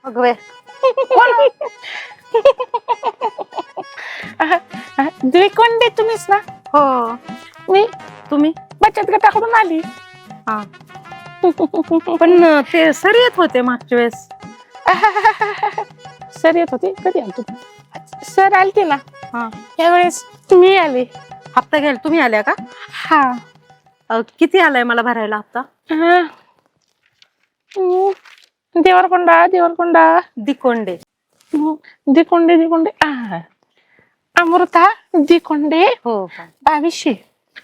अगं बाई, द्विकोंडे तुम्हीच ना? हो. मी तुम्ही? बचत गटाकडून आली. हा. पण ते सर येत होते मागच्या वेळेस. सर येत होते. कधी आले तुम्ही? सर आलते ना हा. यावेळेस तुम्ही आले. हप्ता घ्यायला तुम्ही आल्या का? हा. किती आलाय मला भरायला हप्ता? देवरकोंडा देवरकोंडा दिकोंडे. दिकोंडे दिकोंडे अमृता दिकोंडे हो. 2200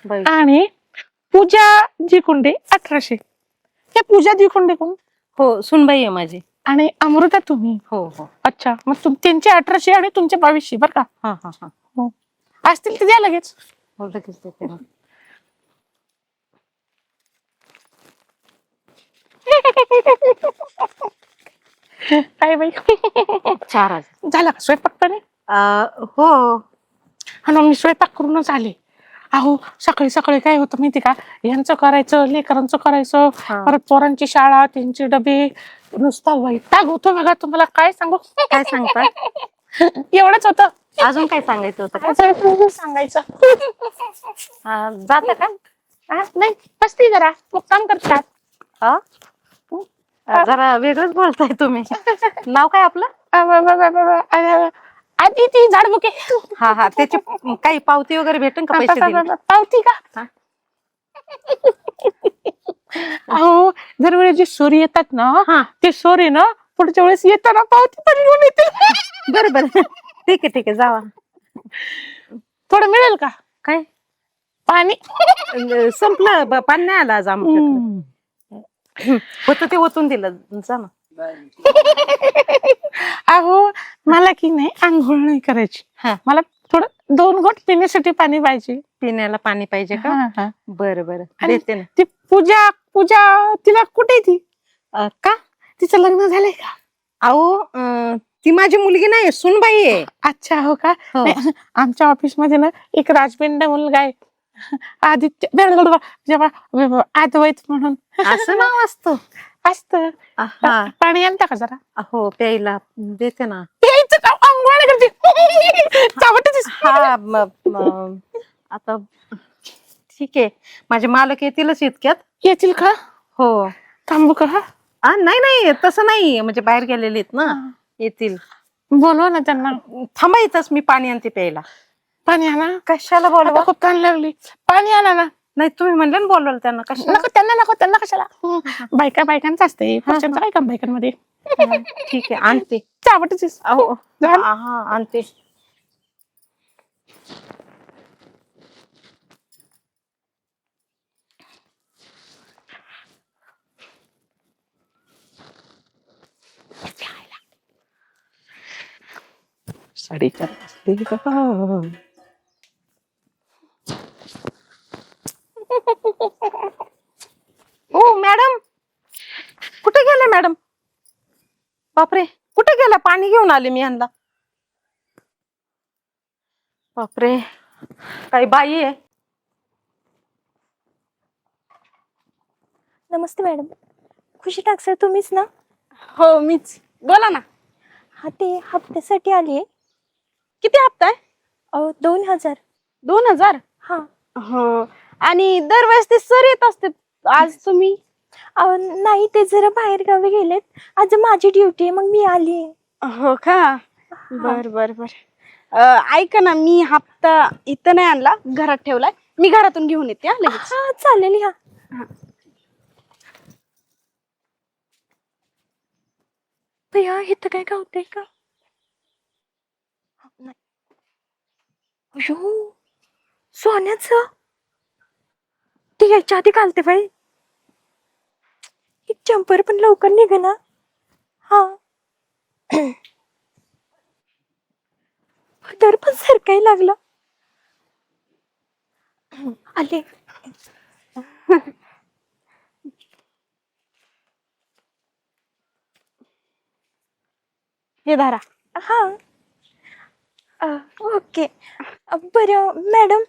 बाई. आणि पूजा दिकोंडे 1800. हे पूजा दिकोंडे कोण? हो, सुनबाई आहे माझी. आणि अमृता तुम्ही? हो हो. अच्छा, मग त्यांचे 1800 आणि तुमचे 2200 बर का? हा हा हा. हो, असतील ते द्या लगेच. हो, लगेच देते ना. काय बाई 4,000. झाला का स्वयंपाक पाणी? हो. हा ना, मी स्वयंपाक करूनच आले. अहो सकाळी सकाळी काय होतं माहिती का, यांचं करायचं, लेकरांचं करायचं, हा. परत पोरांची शाळा, त्यांचे डबे, नुसता वैताग होतो बघा. तुम्हाला काय सांगू. काय सांगता? एवढंच होतं. अजून काय सांगायचं होतं का? सांगायचं जाता का? नाही, बसती जरा मग काम करतात. हा? जरा वेगळंच बोलताय तुम्ही. नाव काय आपलं? आधी ती झाडबुके. हा हा. त्याची काही पावती वगैरे भेटेल का? पैसे दिले? पावती का? हा. अहो दरवेळी जे सोरी येतात ना, हा. ते सोरी ना पुढच्या वेळेस येताना पावती पण घेऊन येते. बरोबर. ठीक आहे ठीक आहे, जावा. थोडं मिळेल का? काय पाणी संपलं, पाणी नाही आलं आज आमच्याकडे. होतं ते ओतून दिलं. जा ना. अहो मला की नाही आंघोळ नाही करायची. हा. मला थोडं 2 घोट पिण्यासाठी पाणी पाहिजे. पिण्याला पाणी पाहिजे का? हा, हा. बरं बरं, आणि देते ना. ती पूजा पूजा तिला कुठे आहे ती? का? तिचं लग्न झालंय का? अहो, ती माझी मुलगी नाही, सुनबाई आहे. अच्छा, हो का? हो. नाही, आमच्या ऑफिस मध्ये ना एक राजबिंड मुलगा आहे, आदित्य अद्वैत म्हणून. असं नाव असतं? असतं. हा. पाणी आणता का जरा? हो, प्यायला देते ना. प्यायचं का? अंघोळ करते. चावटच. हा. आता ठीक आहे, माझे मालक येतीलच इतक्यात. येतील का? हो. थांबू का? नाही नाही, तसं नाही, म्हणजे बाहेर गेलेले आहेत ना, येतील. बोलवा ना त्यांना. थांबा इथंच, मी पाणी आणते प्यायला. पाणी आणा. कशाला बोलवा? आता खूप तहान लागली. पाणी आणा ना. नाही, तुम्ही म्हणले ना बोलवाल त्यांना. कशाला? नको त्यांना कशाला. बायकांचं असते, पुरुषांचं काय काम बायकांमध्ये. ठीक आहे, आणते. चावटच. अहो, हा आणते. साडीच्या ओ मॅडम, कुठे गेले मॅडम? बापरे, कुठे गेला? पाणी घेऊन आले मी यांना. बापरे, काही बाई आहे. नमस्ते मॅडम, खुशी टाकसर तुम्हीच ना? हो मीच. बोला ना. हा, ते हप्त्यासाठी आली आहे. किती हप्ता आहे? 2000. 2000? हा. हो. आणि दरवेळेस ते सर येत असते, आज तुम्ही? नाही, ते जरा बाहेर गावी गेलेत. आज माझी ड्युटी आहे, मग मी आली आहे. हो का? बर बर बर. ऐका ना, मी हप्ता इथं नाही आणला, घरात ठेवलाय. मी घरातून घेऊन येते लगेच. हा चालेल. हा. भैया, इथं काय गावतंय का? नाही. अयो, सोन्याचं. ते याच्या आधी घालते बाई. एक जम्पर पण लवकर निघेना. हा. दर पण सरकाय लागला. आले. हे धरा. हा. ओके. बरं मॅडम,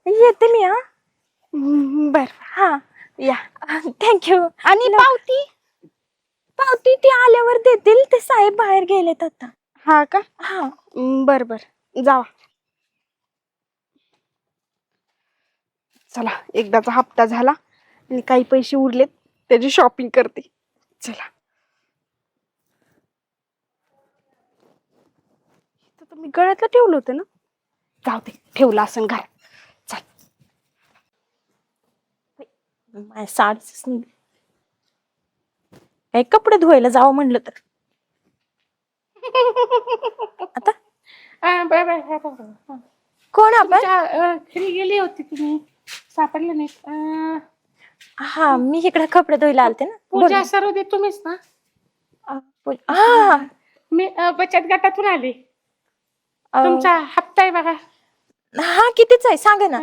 येते मी. हा. बर. हा, या. थँक्यू. आणि पावती? पावती ती आल्यावर देतील. ते साहेब बाहेर गेलेत आता. हा का? हा. बर बर, जावा. चला, एकदाचा हप्ता झाला आणि काही पैसे उरलेत त्याची शॉपिंग करते. चला. इथं तर मी गळ्यातलं ठेवलं होतं ना. जाऊ दे, ठेवलं असं घरात. चल. माझ्या साडीच नाही. काही कपडे धुवायला जावं म्हणलं तर आता कोण आपण? घरी गेली होती तुम्ही, सापडले नाही. हा, मी इकडे कपडे धुवायला आलते ना. पूजा सर्व दे तुम्हीच ना? हा, मी बचत गटातून आले. तुमचा हप्ता आहे बघा. हा, कितीच आहे सांगा ना.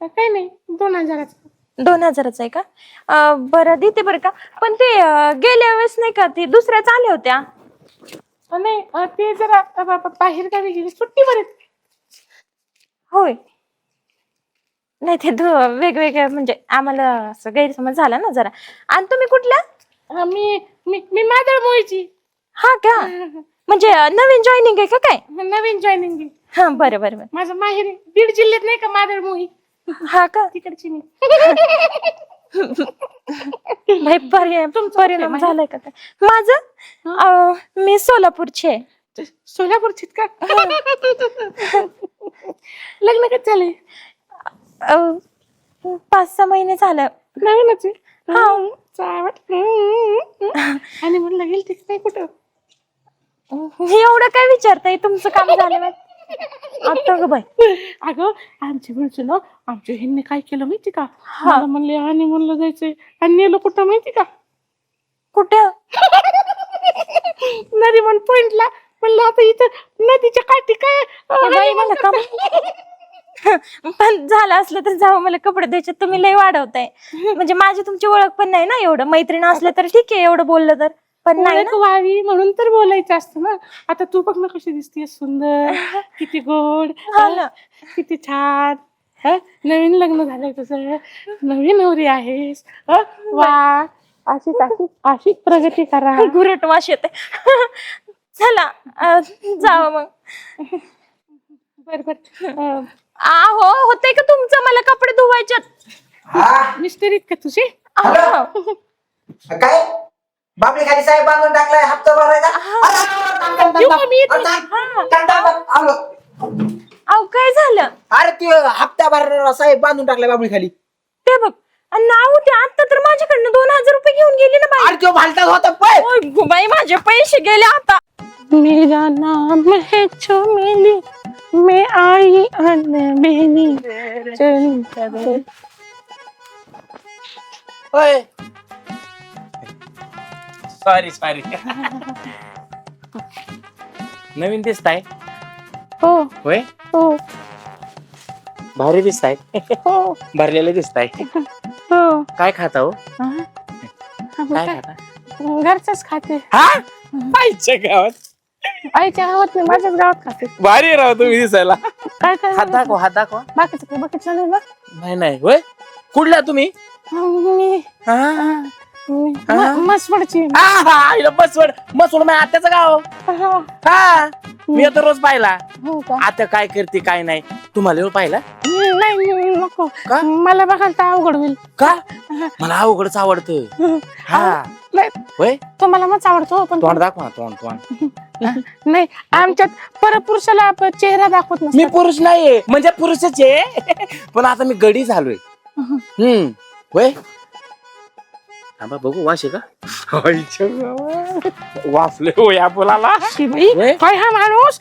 काही नाही, 2000चा. 2000चा आहे का? बरं देते बरं का. पण ते गेल्या वेळेस नाही का, ते दुसऱ्याच आल्या होत्या. नाही, ते जरा बाहेर गावी गेली, सुट्टी बरेच. होय. नाही ते वेगवेगळ्या, म्हणजे आम्हाला असं गैरसमज झाला ना जरा. आणि तुम्ही कुठल्या? मी मी मी मादळ मोळीची. हा का? म्हणजे नवीन जॉईनिंग आहे का काय? नवीन जॉईनिंग. हा, बरं बरं बरं. माझं माहेर बीड जिल्ह्यात नाही का मादळ मोळी, हा का? तिकडची मी. भाई परिणाम झालाय का काय माझं? मी सोलापूरची आहे. सोलापूरची का? लग्न कधी झालंय? 5-6 महिने झालं. नवीनच आहे. हा. आणि म्हणलं गेल ते नाही कुठं? एवढं काय विचारताय? तुमचं काम झालं आता ग बाई. अगं, आमची म्हणतो ना, आमच्या ह्यांनी काय केलं माहिती का? मला म्हणले आणि म्हणलं जायचंय, आणि नेलं कुठं माहिती का? कुठं? नरिमन पॉइंटला. म्हणलं आता इथं नदीच्या काठी काय बाई मला काम पण झालं असलं तर जावं. मला कपडे द्यायचे, तुम्ही लय वाढवताय. म्हणजे माझी तुमची ओळख पण नाही ना एवढं. मैत्रीण असलं तर ठीक आहे, एवढं बोललं तर. पण नाही ना. व्हावी म्हणून तर बोलायचं असतं ना. आता तू बघ ना कशी दिसते, सुंदर, किती गोड, किती छान. नवीन लग्न झालंय तुझं, नवीन नवरी आहेस. वा, अशी प्रगती करा. घुरट वाश येते. चला जावं मग. बर. आहो, होतंय का तुमचं? मला कपडे धुवायच्यात. मिस्टर का तुझे? काय बापरे, खाली साहेब बांधून टाकलाय हप्ता भरायचा. अहो, काय झालं? अरे ते हप्ता भरणारा साहेब बांधून टाकलाय बाबळी खाली. ते बघ. नाव ते आता तर माझ्याकडनं 2000 रुपये घेऊन गेले ना बाई. अरे तो भालता होता पण बाई, माझे पैसे गेले आता. मेरा नाम है चमेली, मैं आई अनबेली. सॉरी नवीन दिसताय? हो होय, हो भारी दिसताय. हो भरलेले दिसताय. हो. काय खाता हो? काय काय खाता? घरचंच खाते. हा, आईच्या गावात. आईच्या गावात नाही, माझ्याच गावात खाते. भारी राव तुम्ही दिसायला. काय काय हात दाखवा, हात दाखवा. बाकीचं काय बघितलं नाही बघ. नाही होय. कुठल्या तुम्ही? मी मसवडची. मसवड माझ्या आत्याचं गाव. हा, मी आता रोज पाहिला. हो का? आता काय करते काय नाही तुम्हाला येऊ पाहिला नाही नको. का? मला बघायला तर अवघड होईल. का? मला अवघडच आवडतं. हा होय, तुम्हाला मच आवडतो पण तोंड दाखवा ना, तोंड. नाही, आमच्यात परपुरुषाला चेहरा दाखवत मी नसतात. पुरुष नाहीये, म्हणजे पुरुषच आहे. पण आता मी गडी झालोय. होय, थांबा बघू. वास आहे का? वाचले हो या फुलाला. होय? काय हा माणूस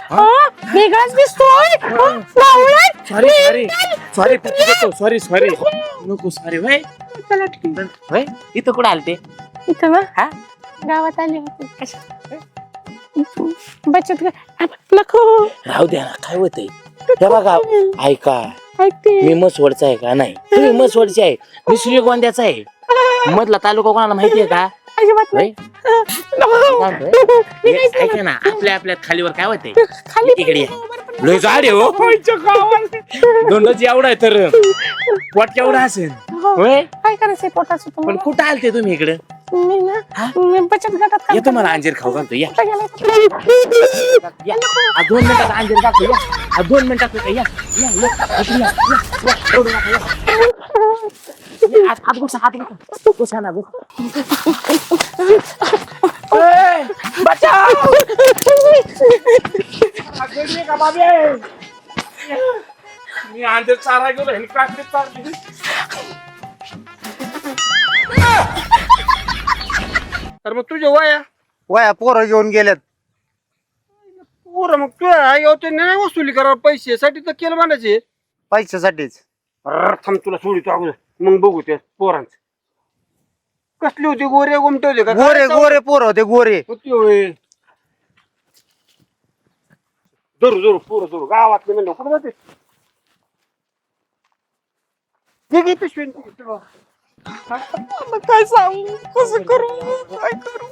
वेगळाच दिसतोय. सॉरी नको. सॉरी. होय होय, इथं कुठं आलते? इथं ना हा, गावात आली होती. बचत नको राहू द्या ना. काय होतंय हे बघा. ऐका, ऐकते. मी मसवडचा आहे का? नाही, तुम्ही मसवडची आहे, मी श्रीगोंद्याचा आहे. मधला तालुका कोणाला माहितीये का? अजिबात नाही. ऐका ना, आपल्या खालीवर काय होते? खाली तिकडे लय झाड आहे हो. दोंडाची एवढा आहे तर पोट केवढा असेल. होय, काय करायचंय पोटाचं पण तुम्हाला? कुठं आलते तुम्ही इकडे? मी बचत गटात काम येतो मला अंजीर खाऊ घालतो या करतो. या. 2 मिनिटात अंजीर खातो या 2 मिनिटात होतं. या या या या, या. रडू नका, या. हात घुसा घुसा ना घुसा. ए, बचाव गडी का बाबे मी अंजीर चारा गेलो हे काकडी चारली. तर मग तुझ्या वया पोरं घेऊन गेल्यात पोरं मग तू नाही वसुली करा पैशासाठी तर केलं म्हणायचे पैशासाठीच थांब तुला सोडितो अगोदर मग बघू त्या पोरांच कसली होती गोरे गोमटे का गोरे पोरं होते गोरे होते जरूर पोरं जरूर गावातले म्हणलं कुठं जाते पिशवी काय सांगू कसं करू काय करू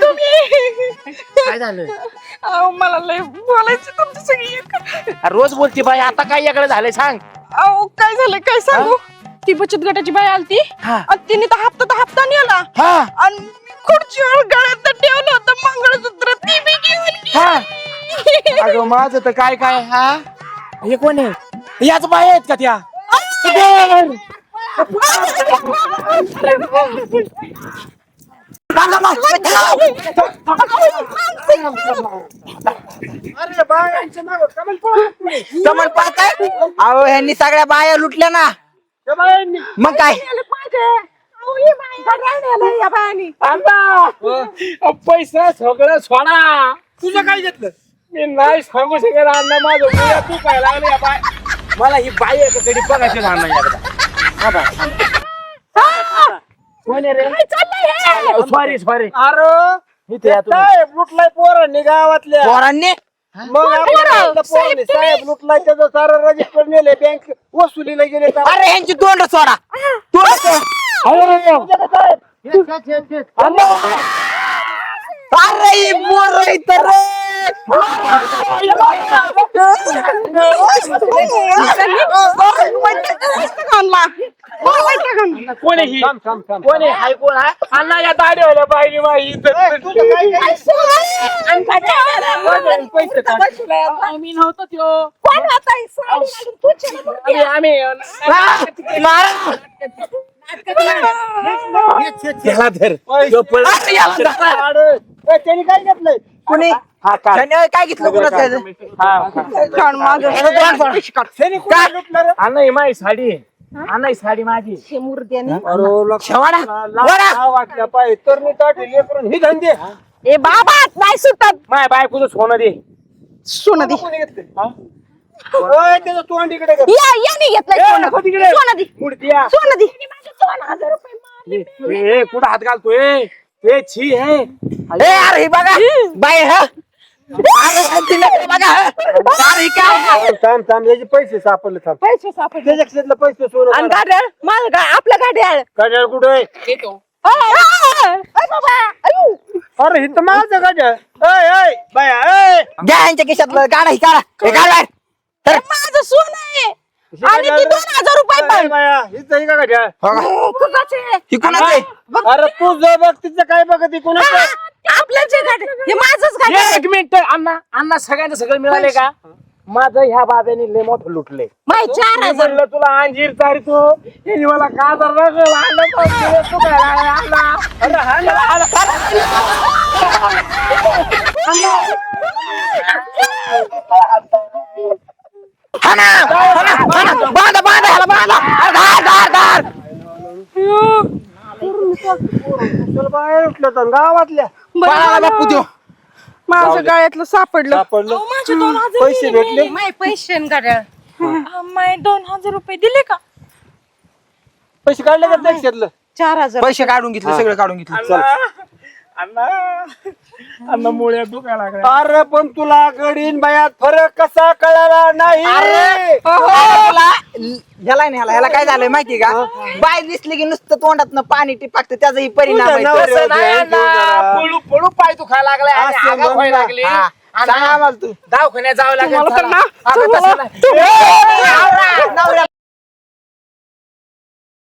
तुम्ही काय झालं अहो, मला लय बोलायचं तुमची सगळी रोज बोलती बाई आता काय याकडे झालंय सांग. अहो काय झालं काय सांगू ती बचत गटाची बाई आलती हा. आणि तिने तर हप्ता नेला हा आणि खुर्चीवर गळ्यात ठेवलं होतं मंगळसूत्र ती बी घेऊन हा गेली. अगं माझं तर काय काय हा हे कोण आहे याच बाई आहेत का त्या अरे बायांच्या नावावर कमेंट पळा. कमल पाहताय अहो ह्यांनी सगळ्या बाया लुटल्या ना त्या बायांनी मग काय पैसा सगळं सोडा तुझं काय घेतलं मी नाही सांगू शकत अण्णा माझं मुला तू काय लागलं या बाय मला ही बाई आहे कधी बघायची अण्णा एकदा कोण आहे रे सॉरी अरे इथे या तुम्ही. साहेब लुटलाय पोरांनी गावातल्या पोरांनी मग आपल्या पोरांनी साहेब लुटलाय त्याचं सारं रजिस्टर नेले बँक वसुलीला गेले अरे ह्यांची तोंड सोडा तोंड सोडा. अरे ही पोरं इथं रे. कोण आहे ही कोण आहे हाय कोण आहे अण्णा या दाढीवाल्या बाईने माझी इज्जत आम्ही नव्हतो त्यो आम्ही याला धर त्यो पळ. त्यांनी काय घेतलंय कुणी हा काढ. त्याने काय घेतलं कोणाचं काय? हा, त्यांनी कुठे लुटलं रे? अण्णा ही माझी साडी आहे. अण्णा ही साडी माझी शेवाडा वाटल्या पाहिजे तर मी ताटी लेकरून ही धंदे ए बाबा नाही सुटत माझ्या बायकोचं सोनं दे सोनं दे कोणी घेतलं ओय, त्याचं तोंड इकडे कर. याने घेतलंय सोनं. सोनं दे मूर्तिया सोनं दे 2,000 रुपये ए कुठं हात घालतोय ए छी हे ए अरे ही बघा बाई हा अरे तिला बघा अरे ही काय थांब याचे पैसे सापडले थांब पैसे सापडले त्याच्या खिशातलं पैसे सोनं आणि गाड्याळ माझं काय आपल्या गाड्याळ काढ्या कुठे अरे हे तर माझं काढ्या ऐ बाया ऐ घ्या यांच्या खिशातलं काढा ही काढा हे काढा तर माझं सोनं आहे आणि ती 2,000 रुपये पण बाया हिचं ही का काढ्या कुणाचे ही कोणाचं आहे? अरे तू जर बघ तिचं काय बघ ती कोणाचं आपल्याच गाडी हे माझंच गाडी एक मिनिट अण्णा अण्णा सगळ्यांना सगळं मिळाले का माझं ह्या बाब्याने लय मोठं लुटले माय 4,000 म्हणलं तुला अंजीर चारी तू यांनी मला का बांधा बांधा ह्याला बांधा धार धार धार चल बाहेर उठलं तर गावातल्या बाळाला बापू देऊ माझं गळ्यातलं सापडलं सापडलं माझे 2,000 पैसे भेटले माय पैसे गाड्या माय 2,000 रुपये दिले का पैसे काढले का टॅक्सीतलं 4,000 पैसे काढून घेतले सगळं काढून घेतलं चल अण्णा अण्णा मुळ्या दुखायला लागल्या अरे पण तुला गडीन बायात फरक कसा कळाला नाही ह्याला नाही ह्याला काय झालंय माहिती का बाय दिसली की नुसतं तोंडात पाणी टिपाकतं त्याचाही परिणाम आहे. तुझ्या तसं नाही अण्णा पळू पळू पाय दुखायला लागले आणि असं आगाऊ व्हायला म्हणा. लागली हा, सांगा आम्हाला तू दवाखान्यात जावं लागेल तुम्हाला पण चला. ना- आता तुम्हाला- तसं नाही.